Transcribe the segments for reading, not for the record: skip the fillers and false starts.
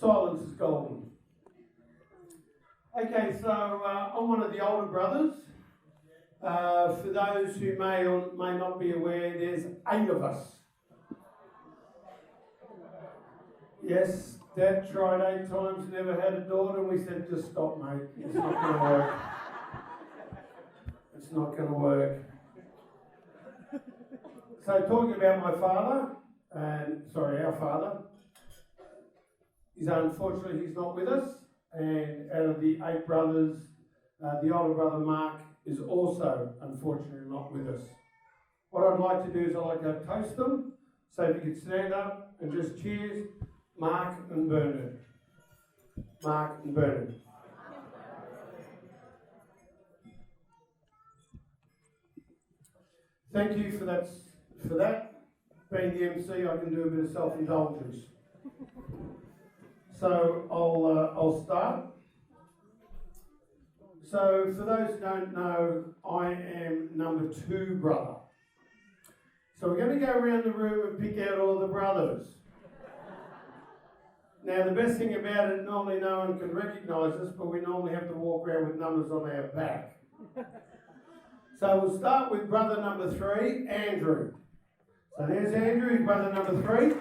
silence is golden. Okay, so I'm one of the older brothers. For those who may or may not be aware, there's 8 of us. Yes, Dad tried 8 times, never had a daughter, and we said, just stop, mate. It's not going to work. It's not going to work. So talking about my father, our father, unfortunately he's not with us, and out of the 8 brothers, the older brother Mark is also unfortunately not with us. What I'd like to do is I'd like to toast them, so if you could stand up and just cheers, Mark and Bernard. Mark and Bernard. Thank you for that. Being the MC, I can do a bit of self-indulgence. So I'll start. So for those who don't know, I am number 2 brother. So we're going to go around the room and pick out all the brothers. Now the best thing about it, normally no one can recognise us, but we normally have to walk around with numbers on our back. So we'll start with brother number 3, Andrew. So there's Andrew, he's brother number 3.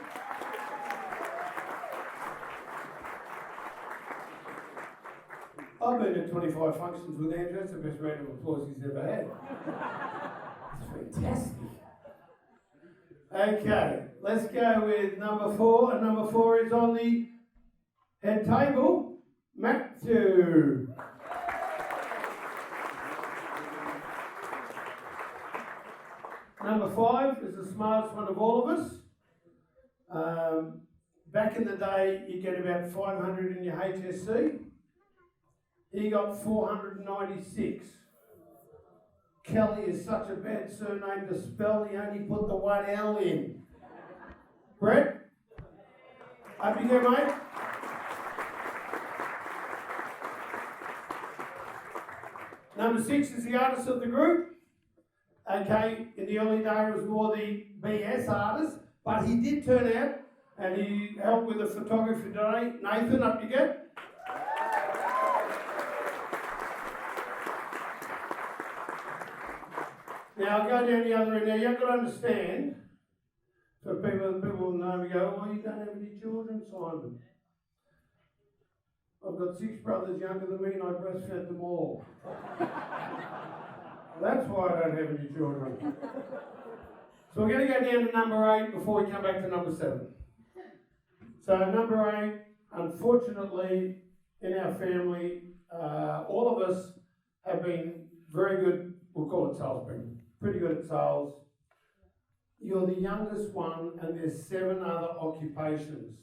I've been to 25 functions with Andrew. That's the best round of applause he's ever had. It's fantastic. Okay, let's go with number 4. And number 4 is on the head table, Matthew. Number 5 is the smartest one of all of us. Back in the day, you get about 500 in your HSC. He got 496. Kelly is such a bad surname to spell, he only put the 1 L in. Brett? Up you go, mate. Number 6 is the artist of the group. Okay, in the early days it was more the BS artist, but he did turn out and he helped with the photography today. Nathan, up you go. Now I'll go down the other end. Now you've got to understand, so people know me go, oh, you don't have any children, Simon. I've got 6 brothers younger than me and I breastfed them all. That's why I don't have any children. So we're going to go down to number 8 before we come back to number 7. So number 8, unfortunately, in our family, all of us have been very good, we'll call it salespeople, pretty good at sales. You're the youngest one and there's 7 other occupations.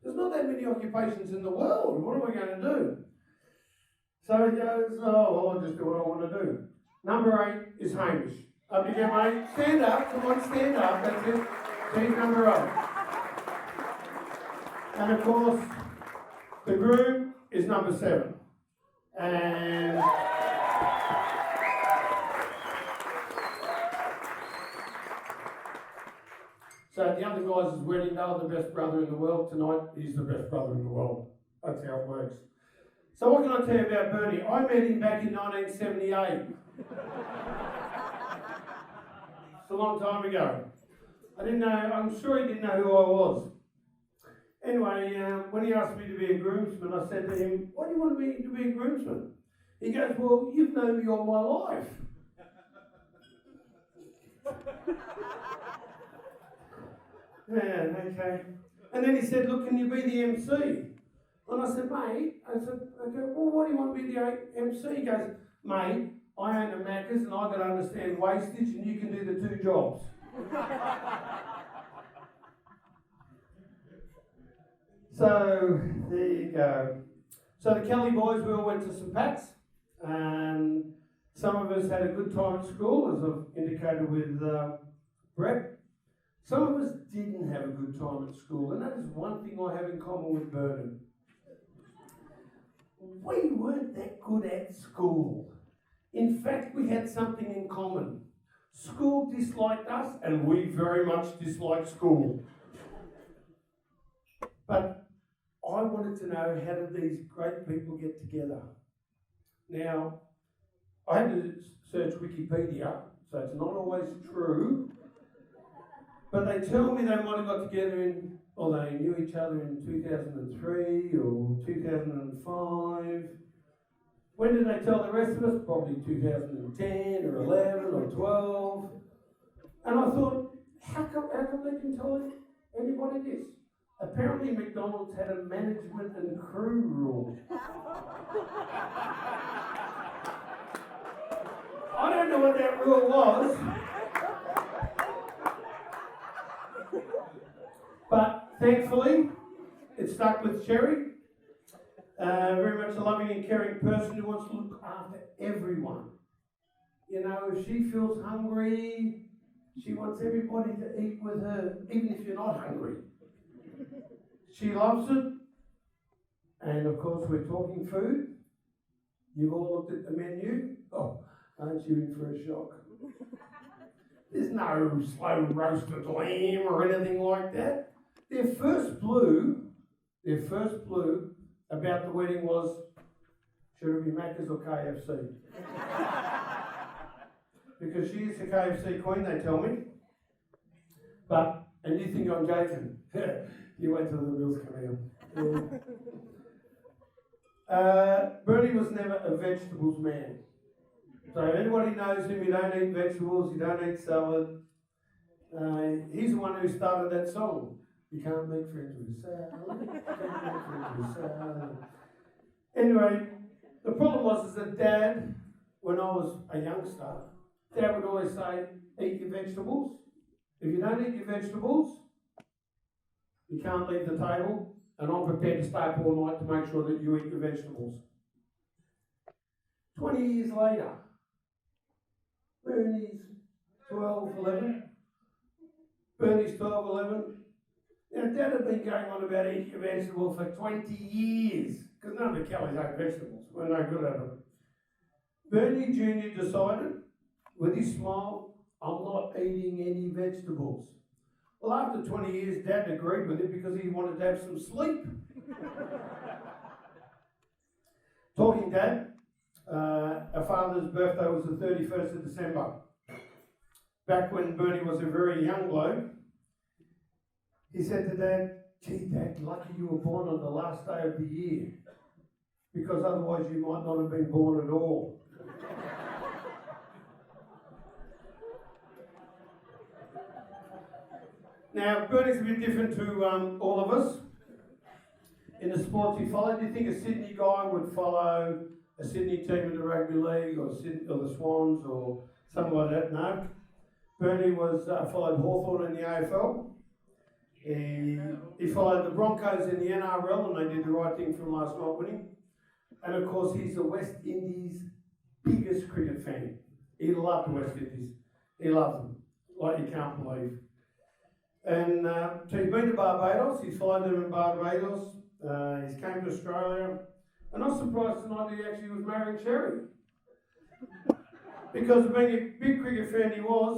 There's not that many occupations in the world. What am I going to do? So he goes, oh, well, I'll just do what I want to do. Number 8 is Hamish. Up you go, mate. Stand up. Come on, stand up. That's it. He's number 8. And of course, the groom is number 7. And so the other guy's wedding, they were the best brother in the world. Tonight, he's the best brother in the world. That's how it works. So what can I tell you about Bernie? I met him back in 1978. It's a long time ago. I didn't know, I'm sure he didn't know who I was. Anyway, when he asked me to be a groomsman, I said to him, why do you want me to be a groomsman? He goes, well, you've known me all my life. Yeah, okay. And then he said, look, can you be the MC? And I said, mate, okay, well, what do you want to be the MC? He goes, mate, I own the Macca's and I've got to understand wastage and you can do the 2 jobs. So, there you go. So the Kelly boys, we all went to St. Pat's, and some of us had a good time at school, as I've indicated with Brett. Some of us didn't have a good time at school, and that is one thing I have in common with Bernard. We weren't that good at school. In fact, we had something in common. School disliked us, and we very much disliked school. But I wanted to know, how did these great people get together? Now, I had to search Wikipedia, so it's not always true, but they tell me they might have got together or they knew each other in 2003 or 2005. When did they tell the rest of us? Probably 2010 or 11 or 12. And I thought, how come they can tell anybody this? Apparently McDonald's had a management and crew rule. I don't know what that rule was, but thankfully it stuck with Sherry. Very much a loving and caring person who wants to look after everyone. You know, if she feels hungry, she wants everybody to eat with her, even if you're not hungry. She loves it. And of course, we're talking food. You've all looked at the menu. Oh, aren't you in for a shock? There's no slow roasted lamb or anything like that. Their first blue about the wedding was, should it be Macca's or KFC? Because she is the KFC queen, they tell me. But, and you think I'm joking. You wait till the meals come out. Bernie was never a vegetables man. So anybody knows him, you don't eat vegetables, you don't eat salad. He's the one who started that song. You can't make friends with salad. You can't make friends with salad. Anyway, the problem was that Dad, when I was a youngster, Dad would always say, eat your vegetables. If you don't eat your vegetables, you can't leave the table, and I'm prepared to stay up all night to make sure that you eat your vegetables. 20 years later, Bernie's 12, 11. Bernie's 12, 11. Now, Dad had been going on about eating your vegetables for 20 years, because none of the Kellys ate vegetables. We're no good at them. Bernie Jr. decided, with his smile, I'm not eating any vegetables. Well, after 20 years, Dad agreed with it because he wanted to have some sleep. Talking Dad, our father's birthday was the 31st of December. Back when Bernie was a very young bloke, he said to Dad, gee, Dad, lucky you were born on the last day of the year, because otherwise you might not have been born at all. Now, Bernie's a bit different to all of us in the sports he followed. Do you think a Sydney guy would follow a Sydney team in the rugby league or the Swans or something like that? No. Bernie followed Hawthorn in the AFL. He followed the Broncos in the NRL, and they did the right thing from last night winning. And of course, he's the West Indies' biggest cricket fan. He loved the West Indies. He loved them, like you can't believe. And so he's been to Barbados. He's followed them in Barbados. He's came to Australia. And I'm surprised tonight he actually was marrying Sherry. Because of being a big cricket fan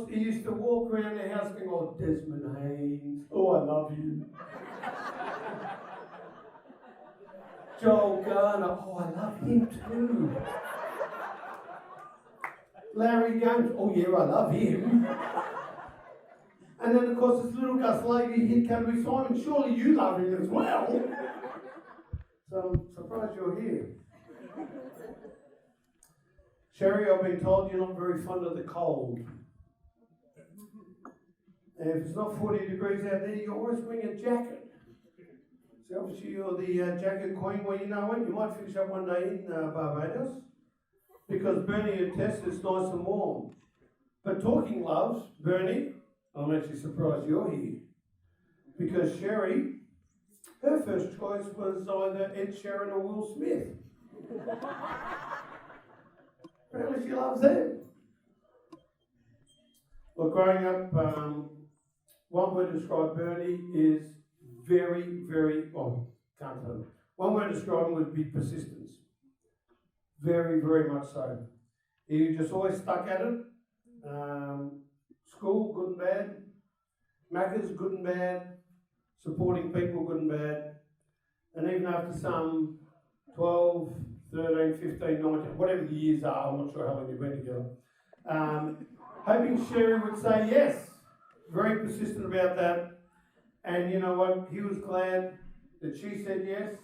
he used to walk around the house going, oh, Desmond Haynes, oh, I love you. Joel Garner, oh, I love him too. Larry Jones, oh yeah, I love him. And then of course this little Gus lady here came to Simon, surely you love him as well. So I'm surprised you're here. Sherry, I've been told you're not very fond of the cold. And if it's not 40 degrees out there, you always bring a jacket. So obviously you're the jacket queen. Well, you know what? You might finish up one day in Barbados. Because Bernie attests it's nice and warm. But talking loves, Bernie, I'm actually surprised you're here. Because Sherry, her first choice was either Ed Sheeran or Will Smith. Apparently she loves them. Well, growing up, one word to describe Bernie is very, very, well, can't tell you. One word to describe him would be persistence. Very, very much so. He just always stuck at it. School, good and bad. Macca's, good and bad. Supporting people, good and bad. and even after some 12, 13, 15, 19, whatever the years are, I'm not sure how long you've been together, hoping Sherry would say yes. Very persistent about that. And you know what? He was glad that she said yes.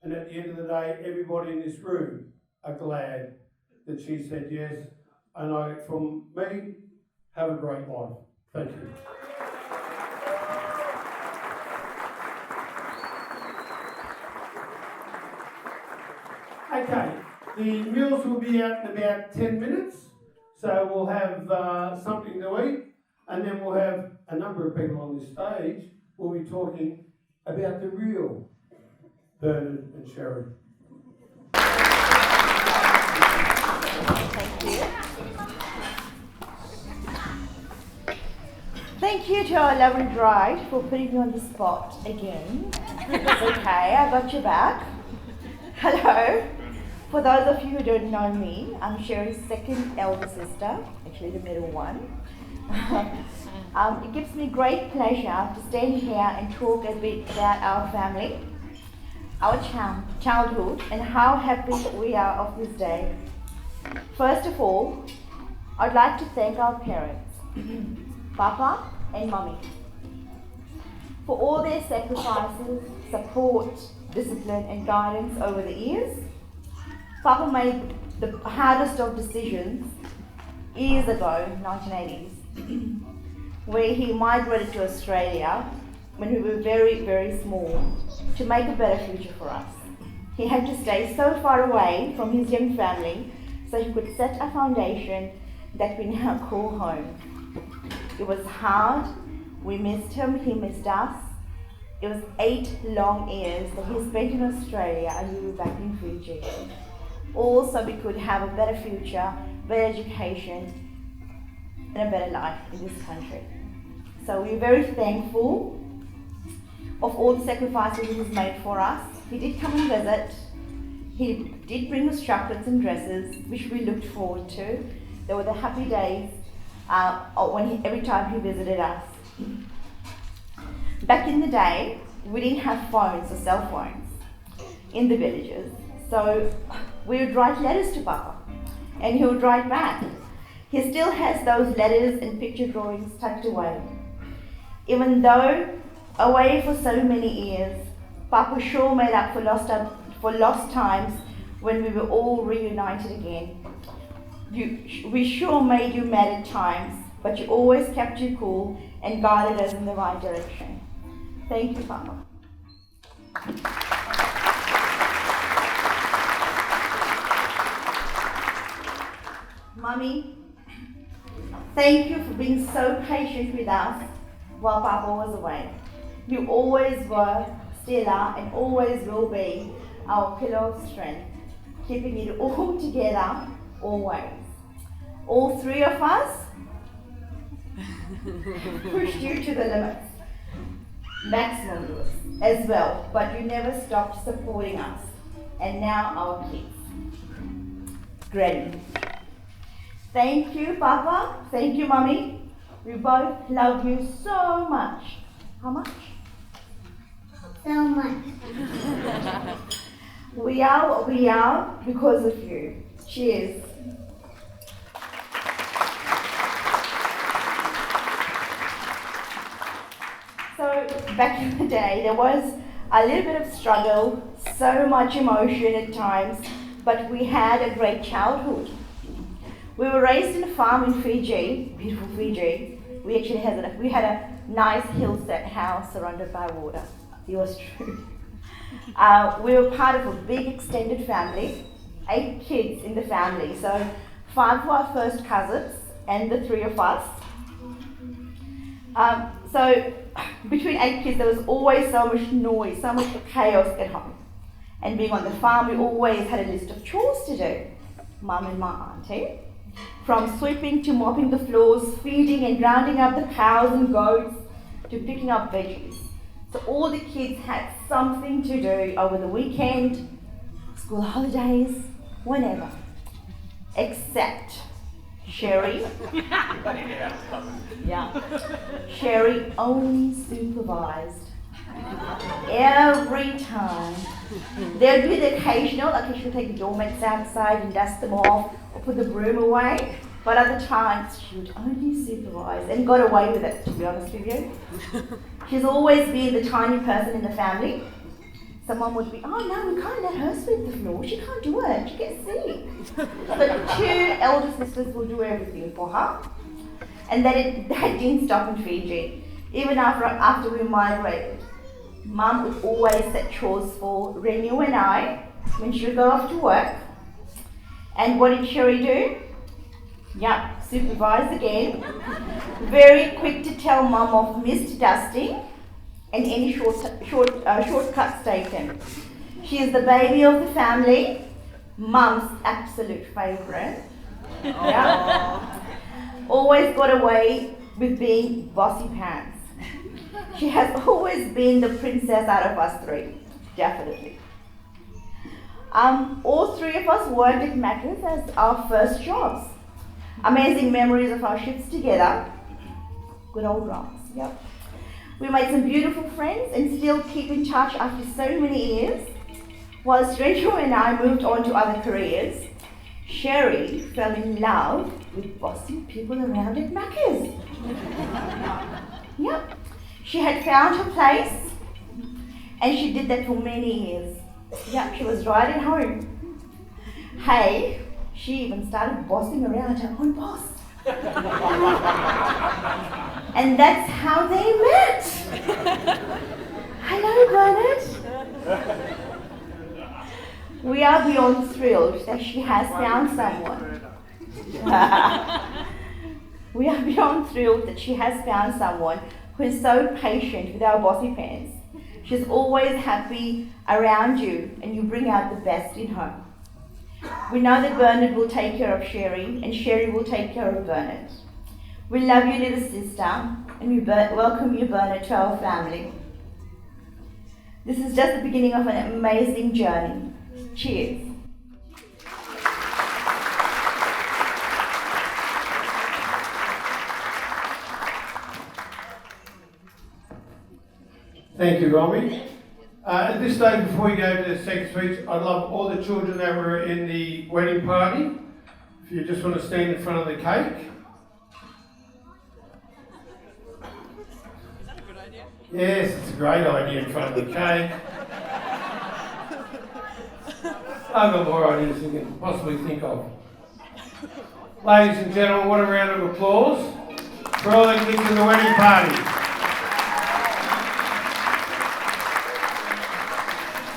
And at the end of the day, everybody in this room are glad that she said yes. And from me, have a great life. Thank you. Okay, the meals will be out in about 10 minutes. So we'll have something to eat. And then we'll have a number of people on this stage. We'll be talking about the real Bernard and Sherry. Thank you. Thank you to our lovely bride for putting me on the spot again. It's okay, I got your back. Hello. For those of you who don't know me, I'm Sherry's second elder sister, actually the middle one. It gives me great pleasure to stand here and talk a bit about our family, our childhood, and how happy we are of this day. First of all, I'd like to thank our parents, Papa and Mummy, for all their sacrifices, support, discipline and guidance over the years. Papa made the hardest of decisions years ago, 1980s, where he migrated to Australia when we were very, very small to make a better future for us. He had to stay so far away from his young family so he could set a foundation that we now call home. It was hard, we missed him, he missed us. It was 8 long years that he spent in Australia and we were back in Fiji. All so we could have a better future, better education, and a better life in this country. So we're very thankful of all the sacrifices he's made for us. He did come and visit. He did bring us chocolates and dresses, which we looked forward to. They were the happy days every time he visited us. Back in the day, we didn't have phones or cell phones in the villages. So we would write letters to Papa, and he would write back. He still has those letters and picture drawings tucked away. Even though away for so many years, Papa sure made up for lost times when we were all reunited again. We sure made you mad at times, but you always kept you cool and guided us in the right direction. Thank you, Papa. Mummy, thank you for being so patient with us while Papa was away. You always were, still are, and always will be our pillar of strength, keeping it all together, always. All 3 of us pushed you to the limits, maximum limits as well, but you never stopped supporting us. And now our kids. Granny. Thank you, Papa. Thank you, Mummy. We both love you so much. How much? So much. We are what we are because of you. Cheers. So back in the day, there was a little bit of struggle, so much emotion at times, but we had a great childhood. We were raised in a farm in Fiji, beautiful Fiji. We actually had a nice hillside house surrounded by water. It was true. We were part of a big extended family, 8 kids in the family. So 5 were our first cousins and the 3 of us. So between 8 kids, there was always so much noise, so much chaos at home. And being on the farm, we always had a list of chores to do, Mum and my auntie. From sweeping to mopping the floors, feeding and rounding up the cows and goats, to picking up veggies. So all the kids had something to do over the weekend, school holidays, whenever. Except Sherry. Yeah. Sherry only supervised. every time. There'll be the occasional, okay, she'll take the doormats outside and dust them off or put the broom away. But other times she would only supervise and got away with it, to be honest with you. She's always been the tiny person in the family. Someone would be, oh no, we can't let her sweep the floor. She can't do it. She gets sick. But the two elder sisters will do everything for her. And that didn't stop in Fiji. Even after we migrated, Mum would always set chores for Renu and I when she would go off to work. And what did Sherry do? Yep, supervise again. Very quick to tell Mum of missed dusting and any shortcuts taken. She is the baby of the family, Mum's absolute favourite. Yeah. Always got away with being bossy pants. She has always been the princess out of us three, definitely. All three of us worked at Macca's as our first jobs. Amazing memories of our shifts together. Good old rocks, yep. We made some beautiful friends and still keep in touch after so many years. Whilst Rachel and I moved on to other careers, Sherry fell in love with bossy people around at Macca's. Yep. She had found her place and she did that for many years. Yep, she was right at home. Hey, she even started bossing around her own boss. And that's how they met. Hello, Bernard. We are beyond thrilled that she has found someone. We are beyond thrilled that she has found someone who is so patient with our bossy pants. She's always happy around you and you bring out the best in her. We know that Bernard will take care of Sherry and Sherry will take care of Bernard. We love you, little sister, and we welcome you, Bernard, to our family. This is just the beginning of an amazing journey. Cheers. Thank you, Romy. At this stage, before we go to the second speech, I'd love all the children that were in the wedding party, if you just want to stand in front of the cake. Is that a good idea? Yes, it's a great idea in front of the cake. I've got more ideas you can possibly think of. Ladies and gentlemen, what a round of applause for all the kids in the wedding party.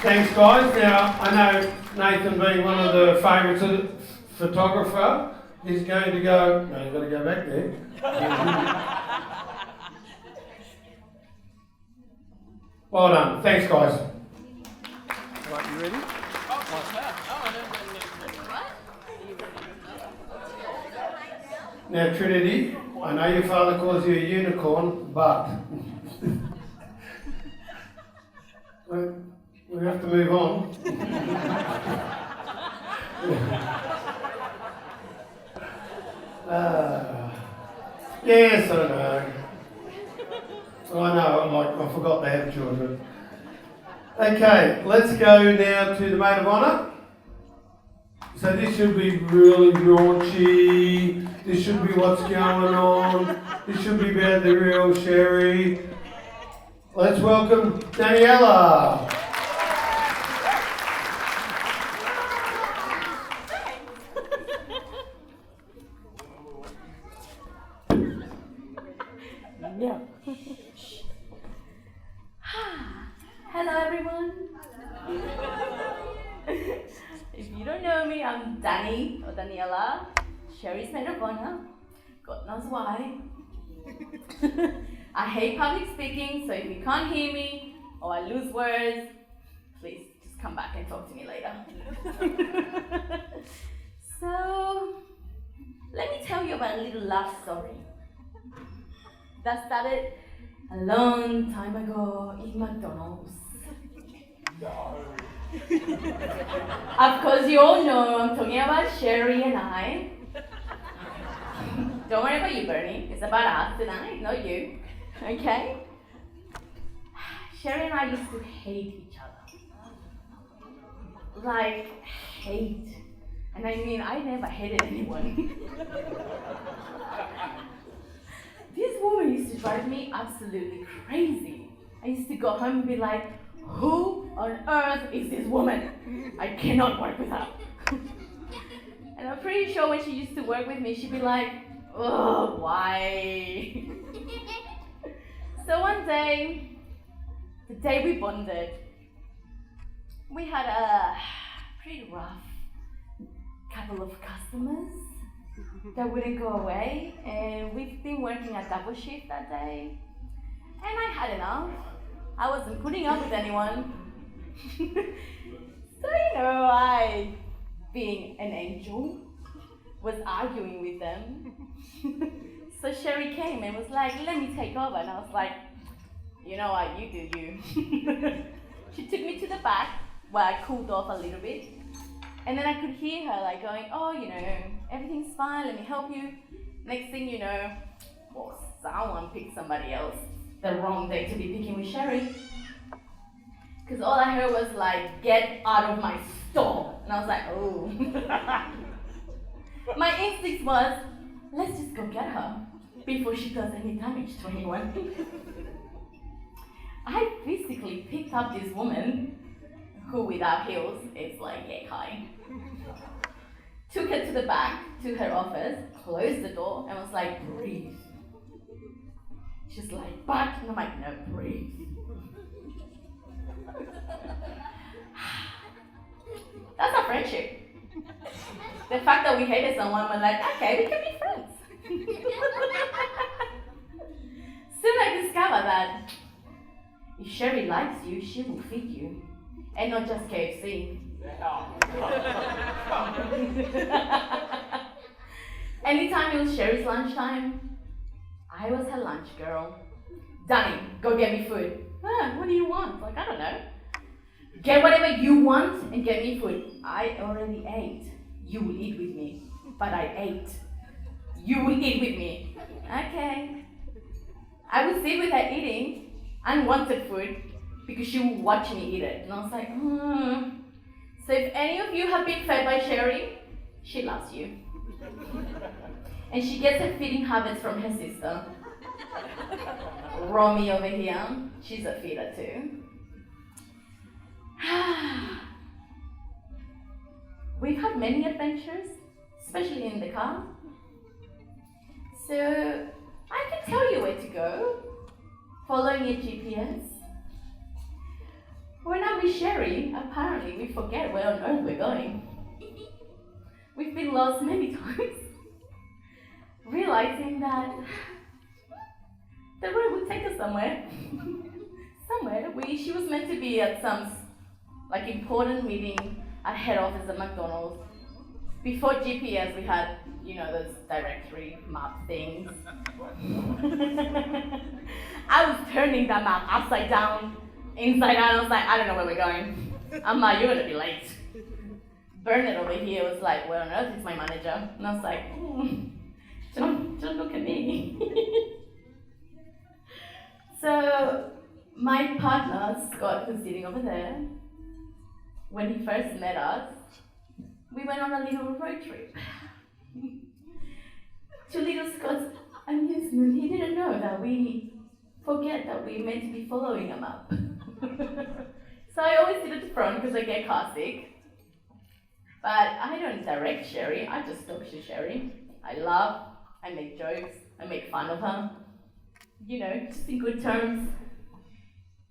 Thanks, guys. Now, I know Nathan, being one of the favourites of the photographer, is going to go... No, you've got to go back there. Well done. Thanks, guys. Right, you ready? Now, Trinity, I know your father calls you a unicorn, but... we have to move on. Yes, I know. I know, I forgot they have children. Okay, let's go now to the maid of honour. So this should be really raunchy. This should be what's going on. This should be about the real Sherry. Let's welcome Daniela. No. Hello everyone. If you don't know me, I'm Dani or Daniela, Sherry's maid of honor. God knows why. I hate public speaking, so if you can't hear me or I lose words, please just come back and talk to me later. So, let me tell you about a little love story that started a long time ago in McDonald's. Of course, you all know I'm talking about Sherry and I. Don't worry about you, Bernie. It's about us tonight, not you. Okay? Sherry and I used to hate each other. Like, hate. And I mean, I never hated anyone. This woman used to drive me absolutely crazy. I used to go home and be like, who on earth is this woman? I cannot work with her. And I'm pretty sure when she used to work with me, she'd be like, oh, why? So one day, the day we bonded, we had a pretty rough couple of customers that wouldn't go away, and we've been working a double shift that day, and I had enough. I wasn't putting up with anyone. So, I, being an angel, was arguing with them. So Sherry came and was like, let me take over, and I was like, you know what, you do you. She took me to the back where I cooled off a little bit. And then I could hear her like going, oh, everything's fine, let me help you. Next thing you know, well, someone picked somebody else the wrong day to be picking with Sherry. Because all I heard was like, get out of my store. And I was like, oh. My instinct was, let's just go get her before she does any damage to anyone. I physically picked up this woman who without heels is like yay high. Took her to the back, to her office, closed the door, and was like, breathe. She's like, but, and I'm like, no, breathe. That's our friendship. The fact that we hated someone, we're like, okay, we can be friends. Soon I discovered that if Sherry likes you, she will feed you. And not just KFC. Anytime it was Sherry's lunchtime, I was her lunch girl. Danny, go get me food. What do you want? Like, I don't know. Get whatever you want and get me food. I already ate. You will eat with me. But I ate. You will eat with me. Okay. I would sit with her eating unwanted food because she would watch me eat it. And I was like, So if any of you have been fed by Sherry, she loves you. And she gets her feeding habits from her sister. Romy over here, she's a feeder too. We've had many adventures, especially in the car. So I can tell you where to go, following your GPS. When I'm with Sherry, apparently we forget where on earth we're going. We've been lost many times, realizing that the road would take us somewhere. She was meant to be at some important meeting at head office at McDonald's. Before GPS, we had, those directory map things. I was turning that map upside down, inside out. I was like, I don't know where we're going. I'm like, you're gonna be late. Bernard over here was like, where on earth is my manager? And I was like, don't look at me. So my partner, Scott, who's sitting over there, when he first met us, we went on a little road trip. To little Scott's amusement, he didn't know that we forget that we're meant to be following a map. So I always sit at the front because I get car sick. But I don't direct Sherry, I just talk to Sherry. I laugh, I make jokes, I make fun of her. Just in good terms.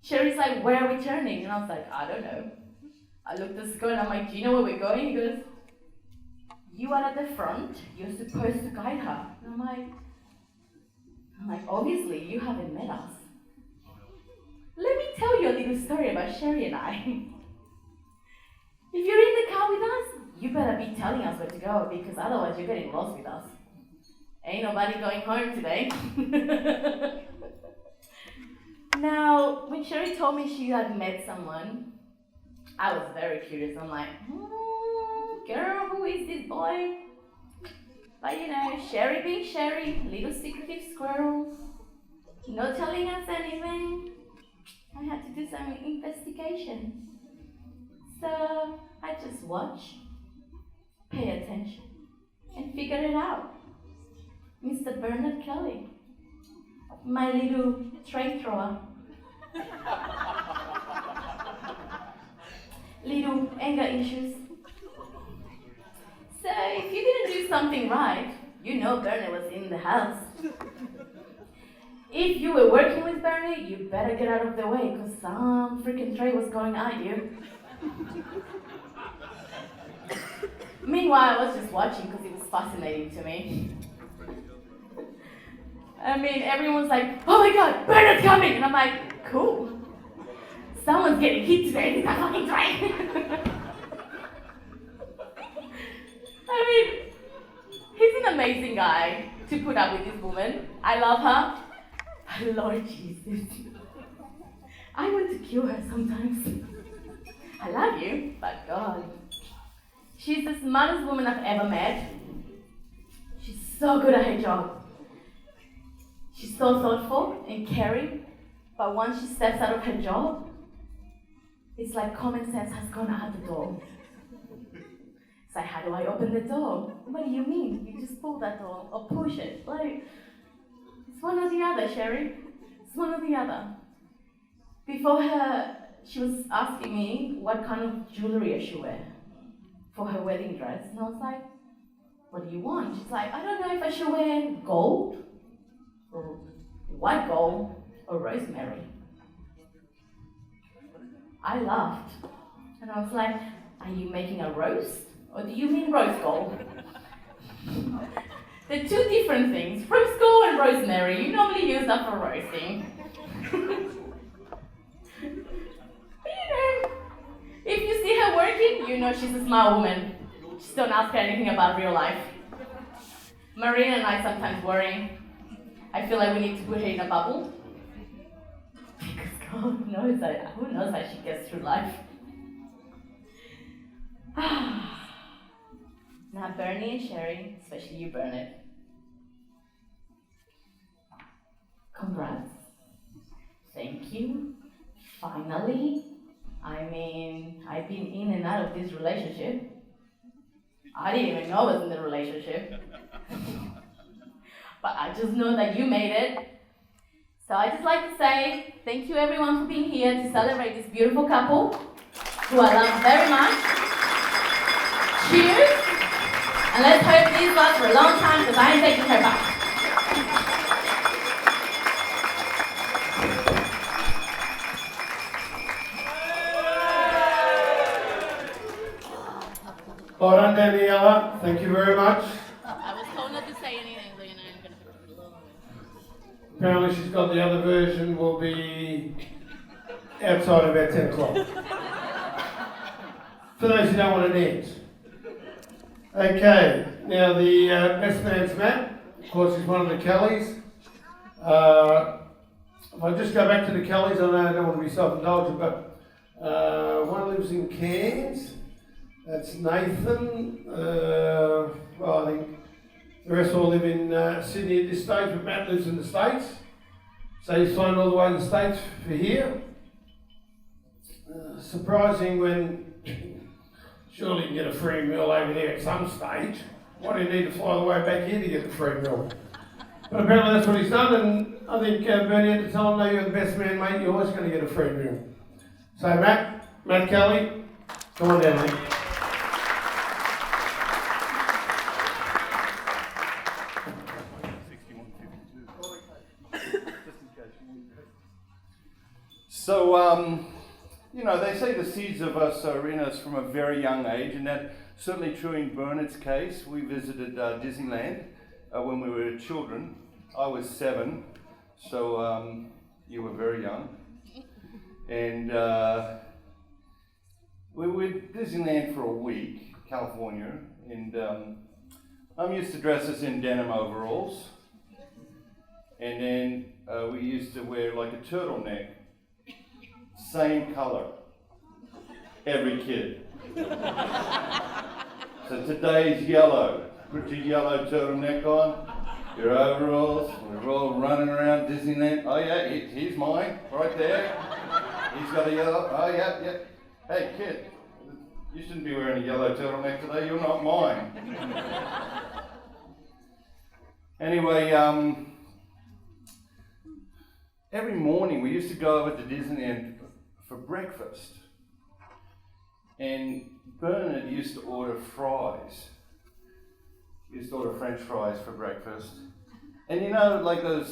Sherry's like, where are we turning? And I was like, I don't know. I looked at Scott and I'm like, do you know where we're going? He goes, you are at the front, you're supposed to guide her. And I'm like, obviously you haven't met us. Let me tell you a little story about Sherry and I. If you're in the car with us, you better be telling us where to go because otherwise you're getting lost with us. Ain't nobody going home today. Now, when Sherry told me she had met someone, I was very curious. I'm like, girl, who is this boy? But Sherry being Sherry, little secretive squirrel, not telling us anything. I had to do some investigation. So I just watch, pay attention, and figure it out. Mr. Bernard Kelly, my little tray thrower. Little anger issues. So if you didn't do something right, you know Bernard was in the house. If you were working with Bernie, you better get out of the way, because some freaking tray was going at you. Meanwhile, I was just watching because it was fascinating to me. I mean, everyone's like, oh my god, Bernard's coming! And I'm like, cool. Someone's getting hit today with that fucking tray. I mean, he's an amazing guy to put up with this woman. I love her. But Lord Jesus, I want to kill her sometimes. I love you, but God. She's the smartest woman I've ever met. She's so good at her job. She's so thoughtful and caring, but once she steps out of her job, it's like common sense has gone out the door. It's like, how do I open the door? What do you mean? You just pull that door or push it. Like, it's one or the other, Sherry. It's one or the other. Before her, she was asking me what kind of jewelry I should wear for her wedding dress. And I was like, what do you want? She's like, I don't know if I should wear gold, or white gold, or rosemary. I laughed. And I was like, are you making a roast? Or do you mean rose gold? They're two different things. Rose gold and rosemary. You normally use that for roasting. But you know, if you see her working, you know she's a smart woman. Just don't ask her anything about real life. Marina and I sometimes worry. I feel like we need to put her in a bubble. Because God knows that, who knows how she gets through life. Now Bernie and Sherry, especially you, Bernard. Congrats. Thank you. Finally. I mean, I've been in and out of this relationship. I didn't even know I was in the relationship. But I just know that you made it. So I just like to say thank you everyone for being here to celebrate this beautiful couple who I love very much. Cheers! And let's hope these lasts for a long time because I ain't taking her back. Well done, Daniela. Thank you very much. I was told not to say anything, so you know I'm going to blow. Apparently she's got the other version will be outside about 10 o'clock. For those who don't want to dance. Okay, now the best man's Matt, of course, is one of the Kellys. If I just go back to the Kellys, I know I don't want to be self-indulgent, but one lives in Cairns. That's Nathan. Well, I think the rest all live in Sydney at this stage, but Matt lives in the States. So he's flown all the way to the States for here. Surprising when surely you can get a free meal over there at some stage. Why do you need to fly all the way back here to get the free meal? But apparently that's what he's done, and I think Bernie had to tell him, no, you're the best man, mate, you're always going to get a free meal. So Matt Kelly, come on down, mate. So, you know, they say the seeds of us are in us from a very young age, and that's certainly true in Bernard's case. We visited Disneyland when we were children. I was 7, so you were very young. And we were at Disneyland for a week, California, and I'm used to dress us in denim overalls. And then we used to wear like a turtleneck. Same color, every kid. So today's yellow. Put your yellow turtleneck on, your overalls. We're all running around Disneyland. Oh yeah, here's mine, right there. He's got a yellow. Oh, yeah. Hey, kid, you shouldn't be wearing a yellow turtleneck today. You're not mine. Anyway, every morning we used to go over to Disneyland for breakfast. And Bernard used to order fries. He used to order French fries for breakfast. And you know, like those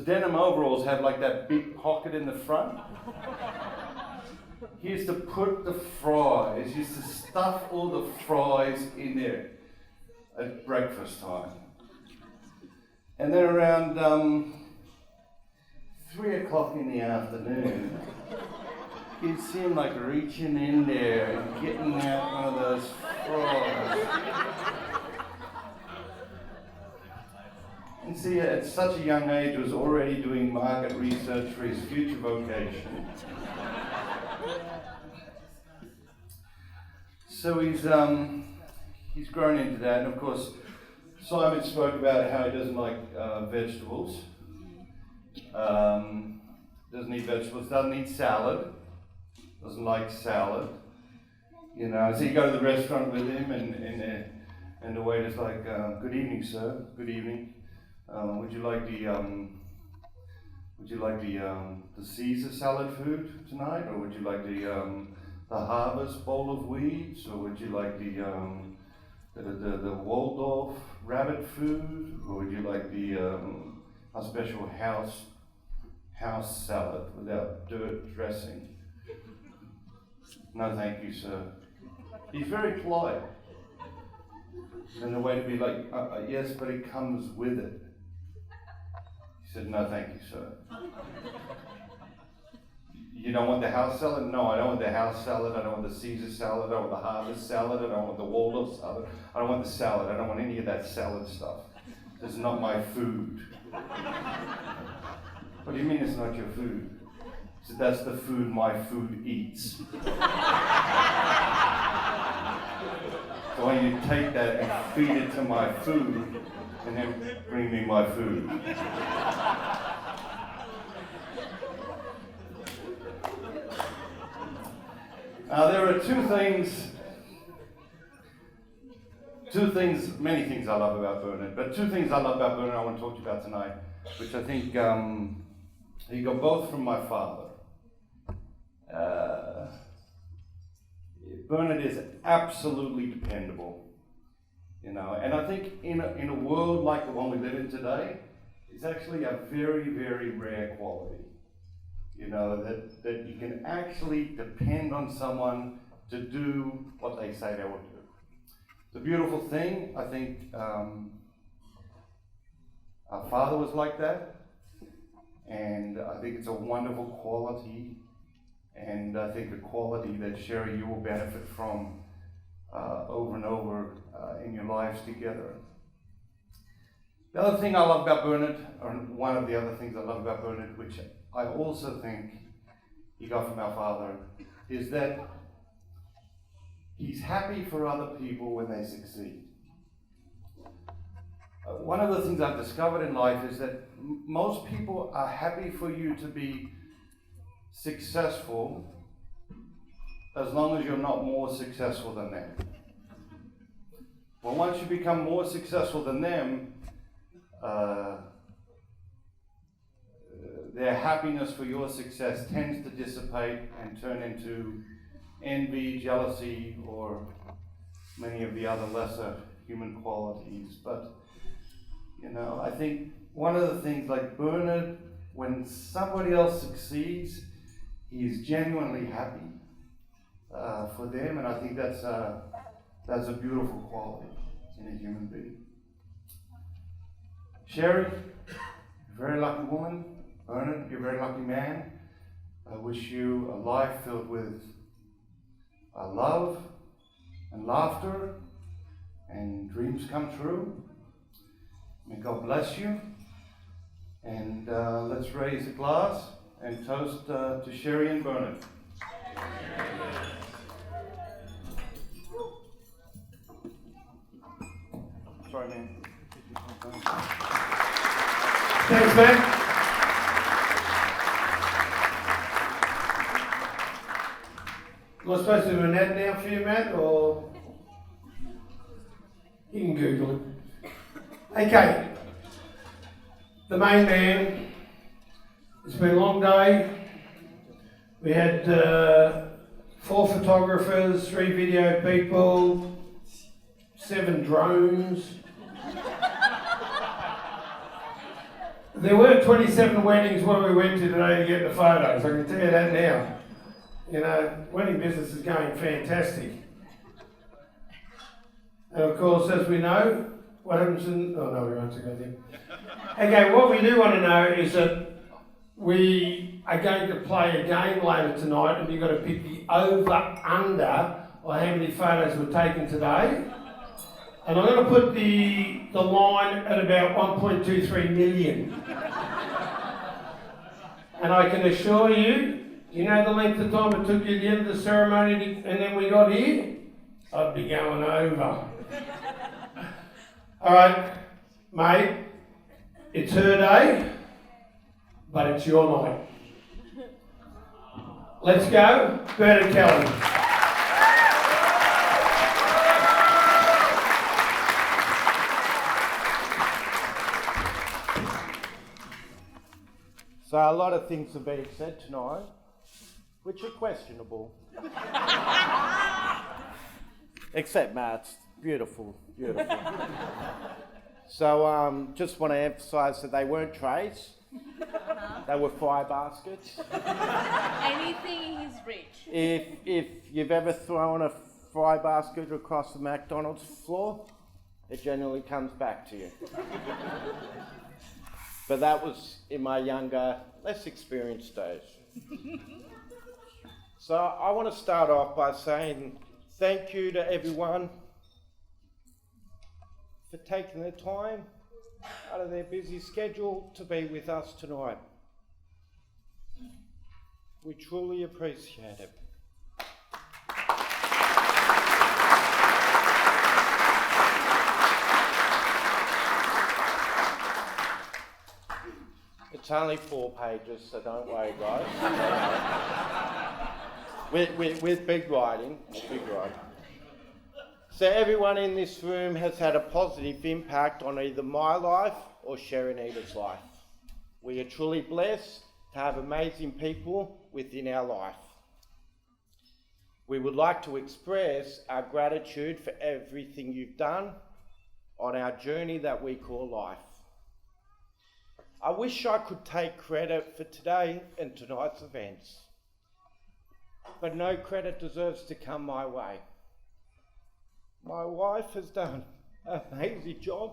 denim overalls have like that big pocket in the front. He used to put the fries, he used to stuff all the fries in there at breakfast time. And then around 3 o'clock in the afternoon, you'd see him like reaching in there and getting out one of those fries. And see, at such a young age, was already doing market research for his future vocation. So he's grown into that, and of course, Simon spoke about how he doesn't like vegetables. Doesn't eat vegetables, doesn't eat salad, doesn't like salad. You know, so you go to the restaurant with him, and the waiter's like, "Good evening, sir. Good evening. Would you like the Caesar salad food tonight, or would you like the Harvest bowl of weeds, or would you like the Waldorf rabbit food, or would you like a special house salad without dirt dressing?" "No, thank you, sir." He's very polite. And the waiter would be like, "Yes, but it comes with it." He said, "No, thank you, sir." "You don't want the house salad?" "No, I don't want the house salad. I don't want the Caesar salad. I don't want the Harvest salad. I don't want the Waldorf salad. I don't want the salad. I don't want any of that salad stuff. It's not my food." "What do you mean it's not your food?" He said, "That's the food my food eats." So why don't you take that and feed it to my food, and then bring me my food. There are many things I love about Bernard, but two things I love about Bernard I want to talk to you about tonight, which I think he got both from my father. Bernard is absolutely dependable, you know, and I think in a world like the one we live in today, it's actually a very, very rare quality. You know, that you can actually depend on someone to do what they say they will do. It's a beautiful thing. I think our father was like that, and I think it's a wonderful quality, and I think a quality that Sherry, you will benefit from over and over in your lives together. The other thing I love about Bernard, or one of the other things I love about Bernard, which I also think he got from our father, is that he's happy for other people when they succeed. One of the things I've discovered in life is that most people are happy for you to be successful as long as you're not more successful than them. Well, once you become more successful than them, their happiness for your success tends to dissipate and turn into envy, jealousy, or many of the other lesser human qualities. But, you know, I think one of the things, like Bernard, when somebody else succeeds, he's genuinely happy for them, and I think that's a beautiful quality in a human being. Sherry, you're a very lucky woman. Bernard, you're a very lucky man. I wish you a life filled with love and laughter and dreams come true. May God bless you. And let's raise a glass and toast to Sherry and Bernard. Sorry, man. Thanks, man. Am I supposed to do an ad now for you, Matt, or you can Google it. Okay, the main man. It's been a long day. We had 4 photographers, 3 video people, 7 drones. There were 27 weddings where we went to today to get the photos, I can tell you that now. You know, wedding business is going fantastic. And of course, as we know, what happens in... Oh no, we won't go there. Okay, what we do want to know is that we are going to play a game later tonight, and you've got to pick the over-under or how many photos were taken today. And I'm going to put the line at about 1.23 million. And I can assure you, you know the length of time it took you at the end of the ceremony and then we got here? I'd be going over. Alright, mate, it's her day, but it's your night. Let's go, Bert and Kelly. So a lot of things are being said tonight, which are questionable. Except Matt's. Beautiful, beautiful. So just want to emphasise that they weren't trays. They were fire baskets. Anything is rich. If you've ever thrown a fry basket across the McDonald's floor, it generally comes back to you. But that was in my younger, less experienced days. So I want to start off by saying thank you to everyone for taking the time out of their busy schedule to be with us tonight. We truly appreciate it. It's only 4 pages, so don't worry, guys. with big writing, So everyone in this room has had a positive impact on either my life or Sharon Eda's life. We are truly blessed to have amazing people within our life. We would like to express our gratitude for everything you've done on our journey that we call life. I wish I could take credit for today and tonight's events, but no credit deserves to come my way. My wife has done an amazing job.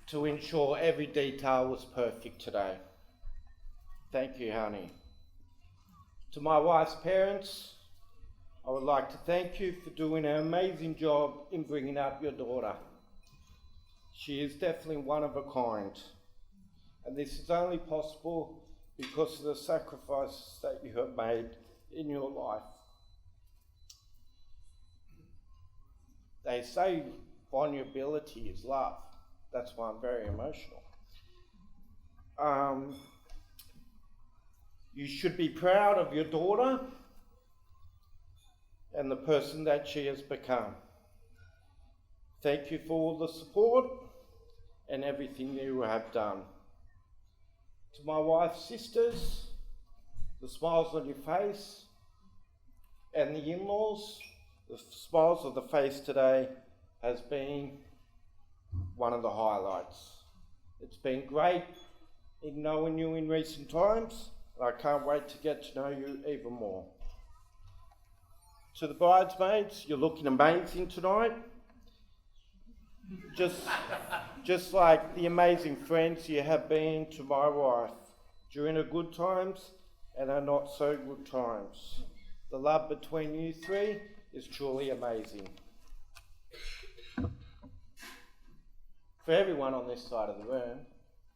To ensure every detail was perfect today. Thank you, honey. To my wife's parents, I would like to thank you for doing an amazing job in bringing up your daughter. She is definitely one of a kind, and this is only possible because of the sacrifices that you have made in your life. They say vulnerability is love. That's why I'm very emotional. You should be proud of your daughter and the person that she has become. Thank you for all the support and everything you have done. To my wife's sisters, the smiles on your face, and the in-laws, the smiles on the face today has been one of the highlights. It's been great in knowing you in recent times, and I can't wait to get to know you even more. To the bridesmaids, you're looking amazing tonight. Just like the amazing friends you have been to my wife during her good times and her not so good times. The love between you three is truly amazing. For everyone on this side of the room,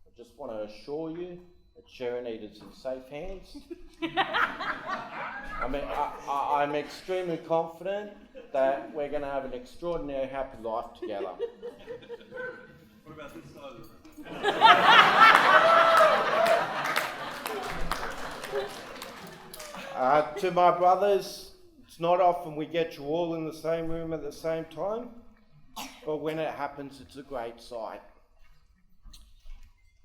I just want to assure you that Sharon Eater's in safe hands. I mean, I'm extremely confident that we're going to have an extraordinary happy life together. What about this side of the room? To my brothers, it's not often we get you all in the same room at the same time, but when it happens, it's a great sight.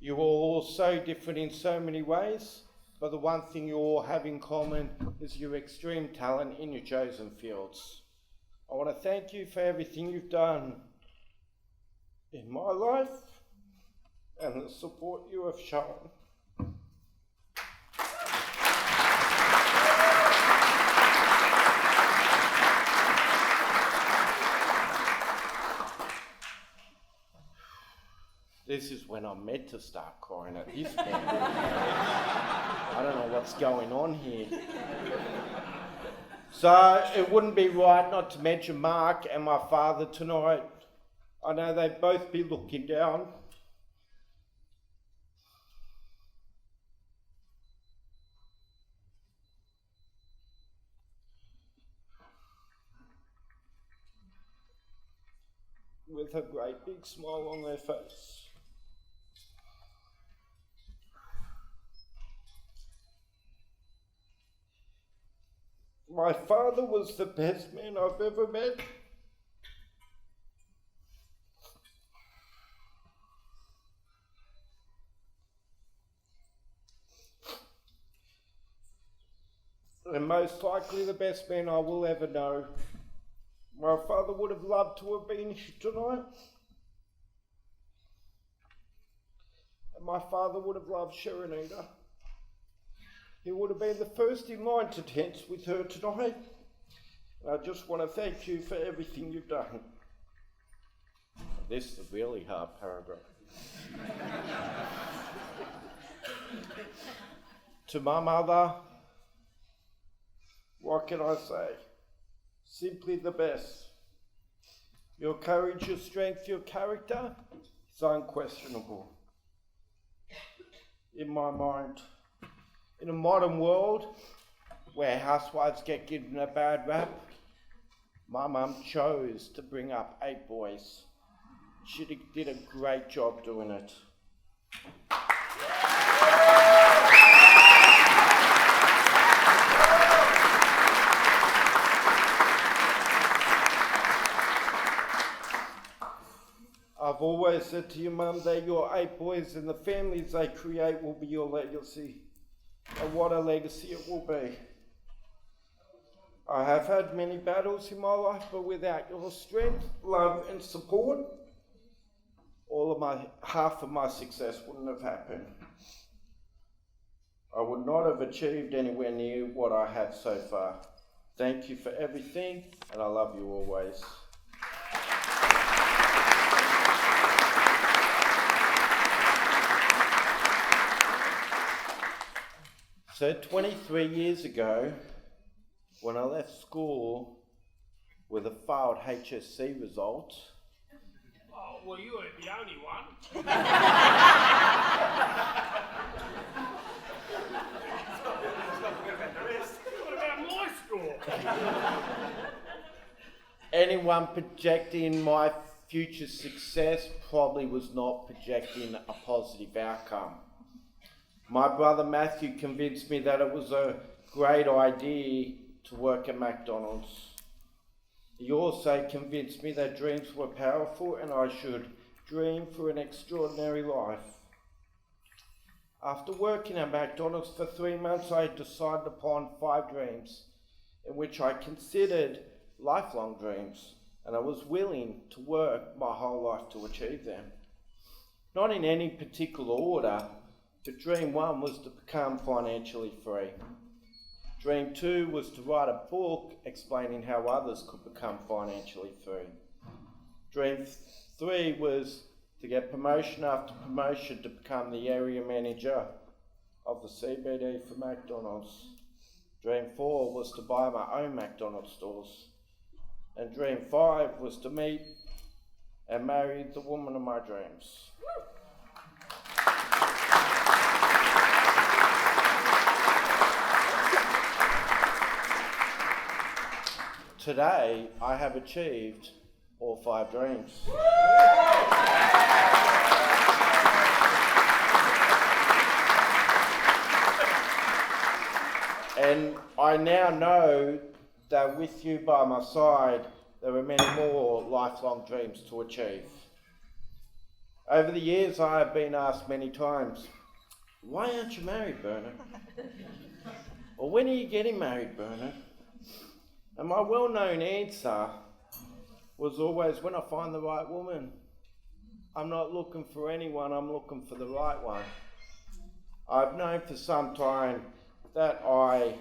You're all so different in so many ways, but the one thing you all have in common is your extreme talent in your chosen fields. I want to thank you for everything you've done in my life and the support you have shown. This is when I'm meant to start crying at this point. I don't know what's going on here. So it wouldn't be right not to mention Mark and my father tonight. I know they'd both be looking down. With a great big smile on their face. My father was the best man I've ever met. And most likely the best man I will ever know. My father would have loved to have been here tonight. And my father would have loved Sharon Eater. He would have been the first in line to dance with her tonight. And I just want to thank you for everything you've done. This is a really hard paragraph. To my mother, what can I say? Simply the best. Your courage, your strength, your character is unquestionable. In my mind, in a modern world where housewives get given a bad rap, my mum chose to bring up 8 boys. She did a great job doing it. I've always said to your mum that your 8 boys and the families they create will be your legacy. And what a legacy it will be. I have had many battles in my life, but without your strength, love and support, half of my success wouldn't have happened. I would not have achieved anywhere near what I have so far. Thank you for everything, and I love you always. So 23 years ago, when I left school with a failed HSC result. Oh, well, you weren't the only one. What about my score? Anyone projecting my future success probably was not projecting a positive outcome. My brother Matthew convinced me that it was a great idea to work at McDonald's. He also convinced me that dreams were powerful and I should dream for an extraordinary life. After working at McDonald's for 3 months, I decided upon 5 dreams, in which I considered lifelong dreams, and I was willing to work my whole life to achieve them. Not in any particular order, but dream 1 was to become financially free. Dream 2 was to write a book explaining how others could become financially free. Dream 3 was to get promotion after promotion to become the area manager of the CBD for McDonald's. Dream 4 was to buy my own McDonald's stores. And Dream 5 was to meet and marry the woman of my dreams. today I have achieved all 5 dreams. And I now know that with you by my side, there are many more lifelong dreams to achieve. Over the years, I have been asked many times, why aren't you married, Bernard? Or when are you getting married, Bernard? And my well-known answer was always, when I find the right woman. I'm not looking for anyone, I'm looking for the right one. I've known for some time that I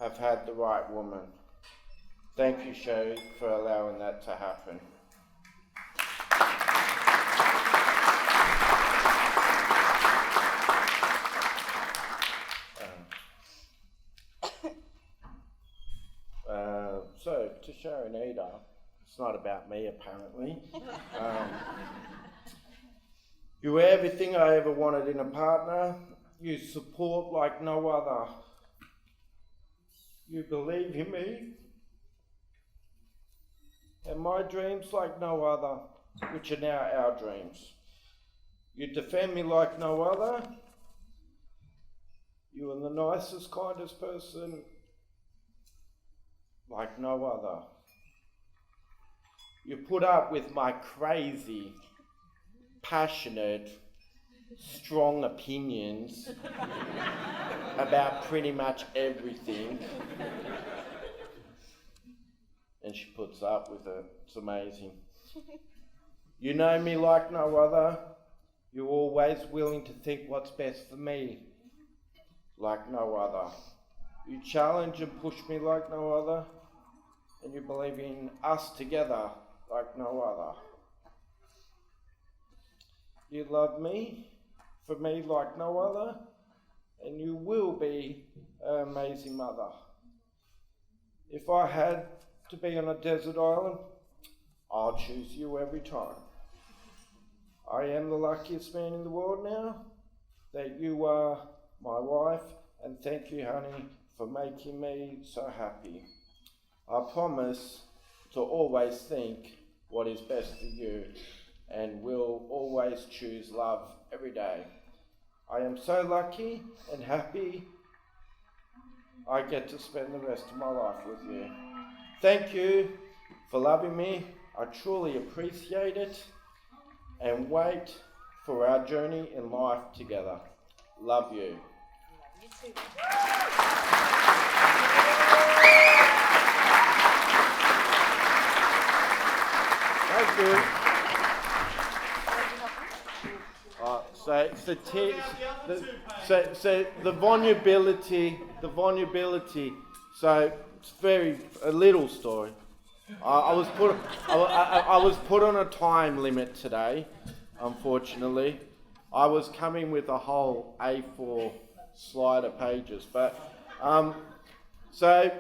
have had the right woman. Thank you, Sherry, for allowing that to happen. So, to Sharon Eda, it's not about me apparently. You were everything I ever wanted in a partner. You support like no other. You believe in me. And my dreams like no other, which are now our dreams. You defend me like no other. You are the nicest, kindest person like no other. You put up with my crazy, passionate, strong opinions about pretty much everything. And she puts up with it. It's amazing. You know me like no other. You're always willing to think what's best for me like no other. You challenge and push me like no other. And you believe in us together like no other. You love me, for me like no other, and you will be an amazing mother. If I had to be on a desert island, I'll choose you every time. I am the luckiest man in the world now that you are my wife, and thank you, honey, for making me so happy. I promise to always think what is best for you and will always choose love every day. I am so lucky and happy I get to spend the rest of my life with you. Thank you for loving me. I truly appreciate it and wait for our journey in life together. Love you. You too. Thank you. So the vulnerability. So it's a little story. I was put on a time limit today. Unfortunately, I was coming with a whole A4 slide of pages, but so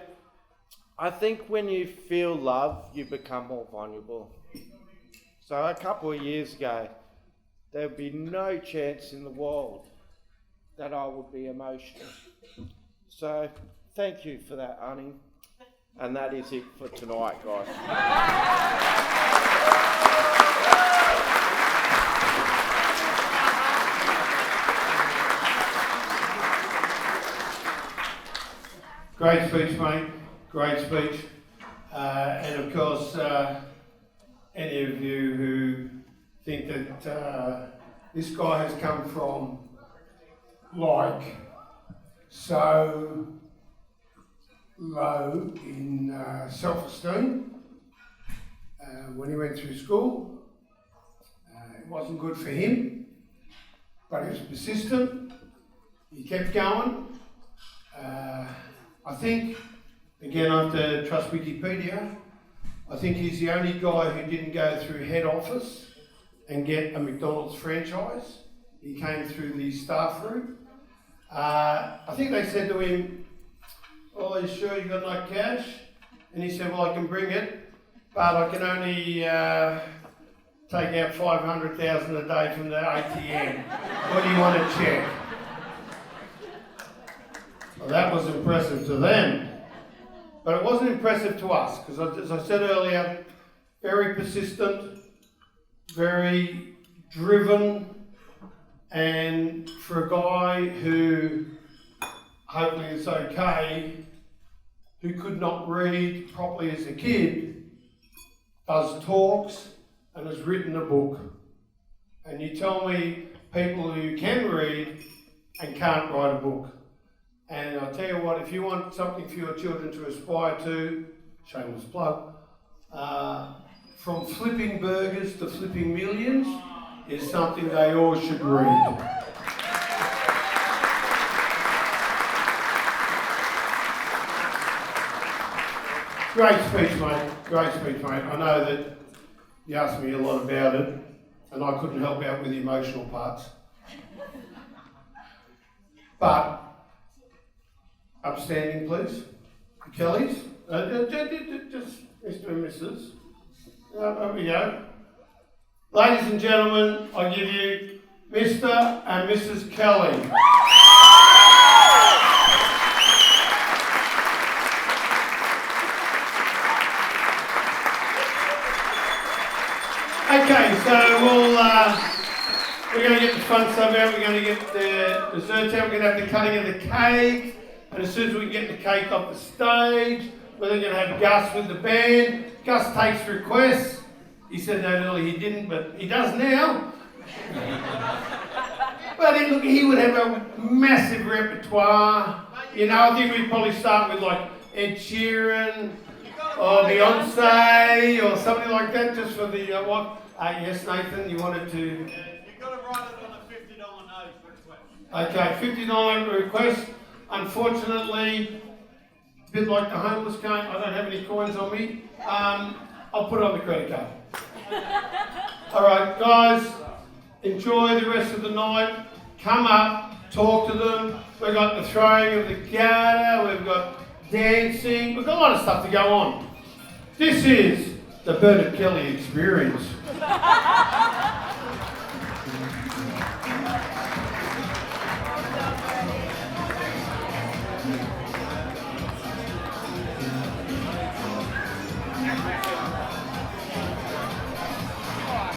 I think when you feel love, you become more vulnerable. So a couple of years ago, there would be no chance in the world that I would be emotional. So thank you for that, honey. And that is it for tonight, guys. Great speech, mate. Great speech. And of course, any of you who think that this guy has come from like so low in self-esteem when he went through school, it wasn't good for him, but he was persistent. He kept going. I think, again, I have to trust Wikipedia, I think he's the only guy who didn't go through head office and get a McDonald's franchise. He came through the staff route. I think they said to him, "Oh, are you sure you got enough cash?" And he said, "Well, I can bring it, but I can only take out 500,000 a day from the ATM. What do you want to check?" Well, that was impressive to them. But it wasn't impressive to us, because as I said earlier, very persistent, very driven, and for a guy who, hopefully it's okay, who could not read properly as a kid, does talks and has written a book. And you tell me people who can read and can't write a book. And I'll tell you what, if you want something for your children to aspire to, shameless plug, from flipping burgers to flipping millions is something they all should read. Great speech, mate. Great speech, mate. I know that you asked me a lot about it, and I couldn't help out with the emotional parts. But, upstanding, please. The Kellys. Just Mr. and Mrs. There we go. Ladies and gentlemen, I give you Mr. and Mrs. Kelly. Okay, so we're going to get the fun stuff out, we're going to get the desserts out, we're going to have the cutting of the cake, and as soon as we get the cake off the stage, we're then going to have Gus with the band. Gus takes requests. He said that earlier he didn't, but he does now. But look, he would have a massive repertoire. You know, I think we'd probably start with like Ed Sheeran, or Beyonce, or something like that, just for the what? Yes, Nathan, you wanted to. You've got to write it on a $50 note request. Okay, $50 request. Unfortunately, a bit like the homeless can't, I don't have any coins on me. I'll put it on the credit card. All right, guys, enjoy the rest of the night. Come up, talk to them. We've got the throwing of the garter, we've got dancing, we've got a lot of stuff to go on. This is the Bernard Kelly experience.